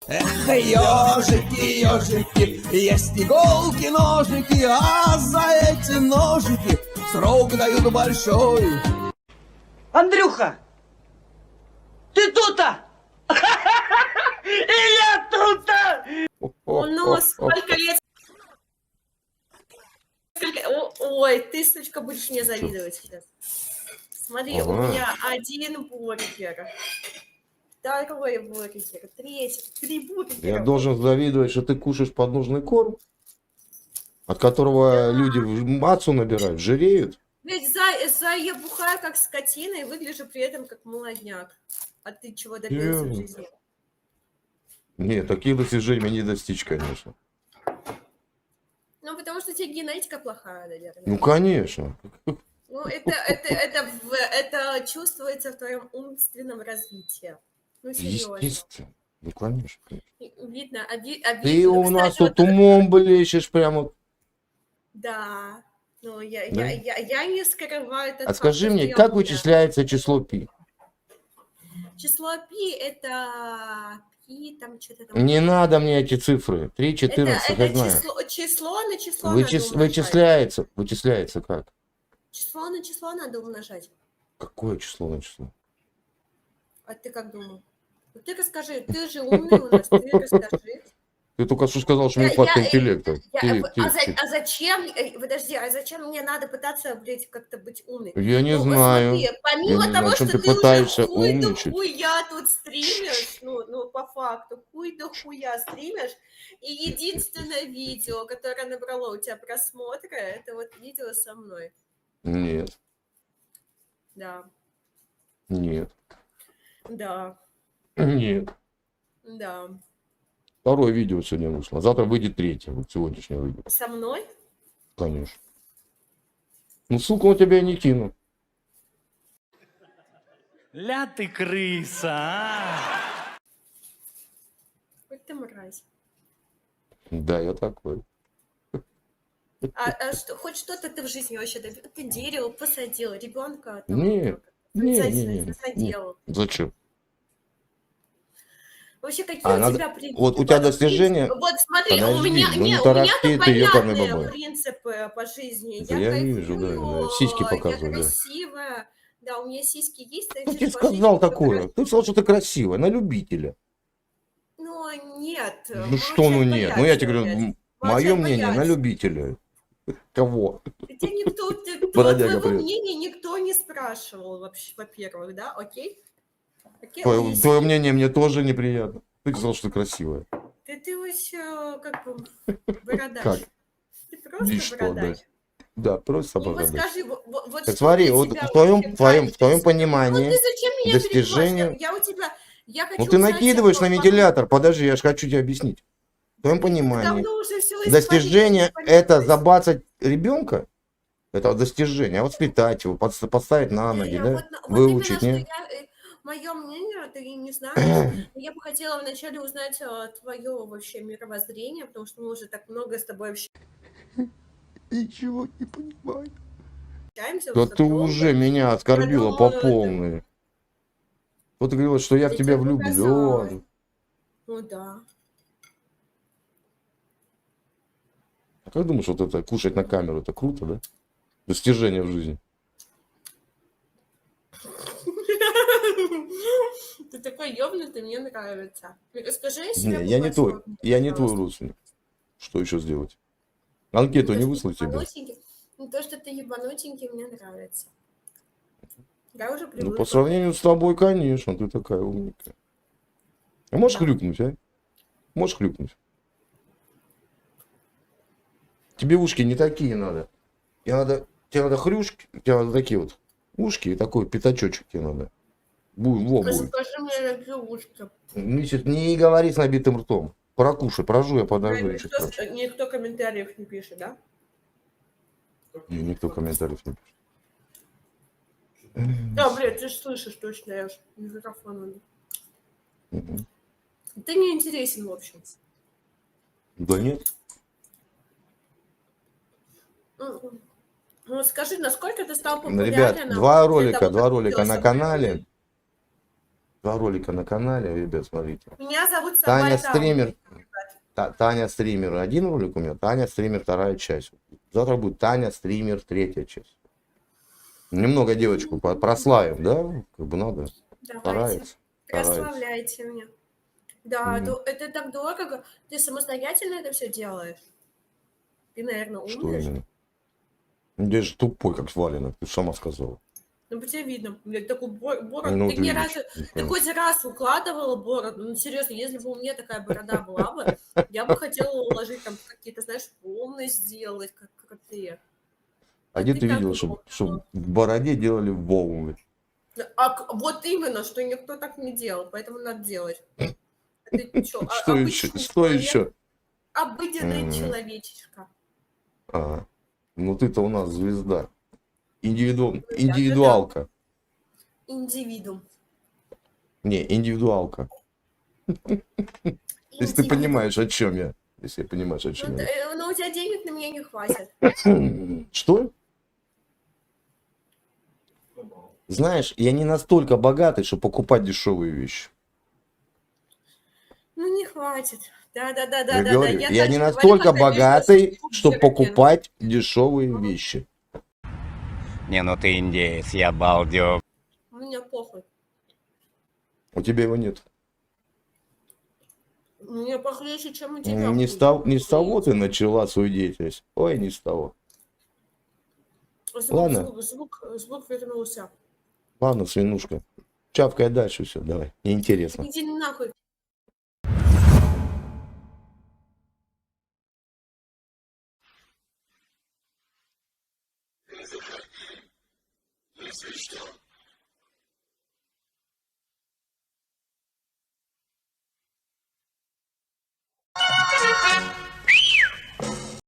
Эх, ежики, ежики, есть иголки, ножики, а за эти ножики срок дают большой. Андрюха, ты тут-то? И я тут-то! Ну, сколько лет? Ой, ты, сучка, будешь мне завидовать сейчас. Смотри, у меня один бургер, второй бургер, третий, 3 бургера. Я должен завидовать, что ты кушаешь подножный корм, от которого люди мацу набирают, жиреют. Ведь я бухаю как скотина и выгляжу при этом как молодняк. А ты чего добился в жизни? Нет, таких достижений не достичь, конечно. Ну, потому что у тебя генетика плохая, наверное. Ну, конечно. Ну, это чувствуется в твоем умственном развитии. Ну, серьезно. Естественно. Ну, конечно. Видно, Ты у нас кстати, тут умом блещешь прямо. Да. Ну, Да. я не скрываю этот А скажи факт, мне, что как я вычисляется число пи? Число пи это пи, там что-то там. Не надо мне эти цифры. 3, 14, я Это знаю. число на число надо умножать. Вычисляется как? Число на число надо умножать. Какое число на число? А ты как думал? Ну, ты расскажи, ты же умный у нас, ты расскажи. Ты только что сказал, что нехватка интеллекта. Зачем, подожди, а зачем мне надо пытаться, блядь, как-то быть умной? Я не Ну, знаю. смотри, помимо Я не того, знаю, о чем что ты ты уже пытаешься хуй да умничать. хуя тут стримишь, ну, по факту, хуй да хуя стримишь, и единственное видео, которое набрало у тебя просмотры, это вот видео со мной. Нет. Да. Нет. Да. Нет. Да. Второе видео сегодня вышло. Завтра выйдет третье. Вот сегодняшнее выйдет. Со мной? Конечно. Ну, ссылку на тебя я не кину. Ля ты крыса, а! Хоть ты мразь. Да, я такой. Что, хоть что-то ты в жизни вообще добился? Ты дерево посадил, ребенка Нет. Не. заделал. Зачем? Вообще, какие у тебя принципы? Вот у тебя достижения... Вот смотри, Подожди, у меня ну не там тарахти ты, ёкарный понятные бабай. принципы по жизни. Да я вижу, да. Сиськи показываю, я да. красивая. Да, у меня сиськи есть. Кто тебе сказал такое? Ты сказал, что ты красивая, на любителя. Ну, нет. Ну что, ну нет? Ну я тебе говорю, мое мнение, на любителя. Кого? Тебя никто, Бродяга, твоего привет. мнения никто не спрашивал, вообще, во-первых, да, окей? Твое мнение мне тоже неприятно. Ты сказал, что ты красивая. Ты вообще как бы бородач. Как? Ты просто бородач. Да, просто И вот бородач. скажи, вот Так что смотри, для вот тебя в твоем вообще понимании Ну ты зачем меня достижения... перебиваешь? Я у тебя... Я хочу Ну ты узнать, накидываешь на по- вентилятор. Подожди, я же хочу тебе объяснить. В твоем Ты понимании давно уже всё достижение испарилось, это испарилось. забацать ребенка? Это достижение. А воспитать его, поставить на ноги, да? Вот Выучить, именно, не? что мое мнение, ты не знаешь. Я бы хотела вначале узнать твое вообще мировоззрение, потому что мы уже так много с тобой Ничего не понимаю. общаемся. Да уже ты так долго. уже меня оскорбила Я по думаю, полной. Вот ты говорила, что я в тебя тебе показалось. влюблен. Ну да. А как думаешь, вот это кушать на камеру, это круто, да? Достижение в жизни. Ты такой ёбнутый, мне нравится. Расскажи о себе Не, я не твой, поподробнее, я не твой пожалуйста. родственник. Что еще сделать? Анкету То, не что выслать тебе? ебанутенький- То, что ты ебанутенький, мне нравится. Я уже Ну, привыкла. по сравнению с тобой, конечно, ты такая умненькая. А можешь Да. хрюкнуть, а? Можешь хрюкнуть? Тебе ушки не такие надо. Тебе надо хрюшки, тебе надо такие вот ушки и такой пятачочек тебе надо. Во будет. Скажи мне, какие ушки. Мисс, не говори с набитым ртом. Прокушай, прожуй, я подожду. еще раз. Никто комментариев не пишет, да? Не, никто комментариев не пишет. Да, блядь, ты же слышишь точно, я ж микрофон. Мгм. Ты не интересен, в общем. Да нет. Ну, скажи, насколько ты стал Ну, популярен? ребят, два ролика на канале. Два ролика на канале, ребят, смотрите. Меня зовут Таня Сабай стример. Таня стример один ролик у меня, Таня стример вторая часть. Завтра будет Таня стример третья часть. Немного девочку прославим, да? Как бы надо. Давайте, Старается. прославляйте меня. Да, Мгм. это так дорого. Ты самостоятельно это все делаешь? Ты, наверное, Что умный же. именно? Ну, ты же тупой, как валенок, ты сама сказала. Ну, по тебе видно. Блядь, такой бороду. Ну, Ты ты мне видишь. ты хоть раз укладывала бороду? Ну, серьезно, если бы у меня такая борода была бы, я бы хотела уложить там какие-то, знаешь, волны сделать, как ты. А А где ты ты так видел, много. что в бороде делали волны? Вот именно, что никто так не делал, поэтому надо делать. А ты чё, Что еще? обычный Что человек, еще? обыденный человечишка. Ага. Ну ты-то у нас звезда. Да-да-да. Индивидуалка. Индивидуум. Не, индивидуалка. Если ты Индивидуум. понимаешь, о чем я. Если понимаешь, о чем Ну, я. но у тебя денег на меня не хватит. Что? Знаешь, я не настолько богатый, чтобы покупать дешевые вещи. Ну, не хватит. Я Да-да-да-да-да. говорю, Я я так не же говорю, настолько когда вижу богатый, штуку чтобы Бургер Кинг. покупать дешевые вещи. Не, ну ты индеец, я балдег. Мне похуй. У тебя его нет. Мне похлеще, чем у тебя. Не с того ты начала свою деятельность. Ой, не с того. Ладно. Звук вернулся. Ладно, свинушка. Чапкай дальше все, давай. Неинтересно. Иди нахуй.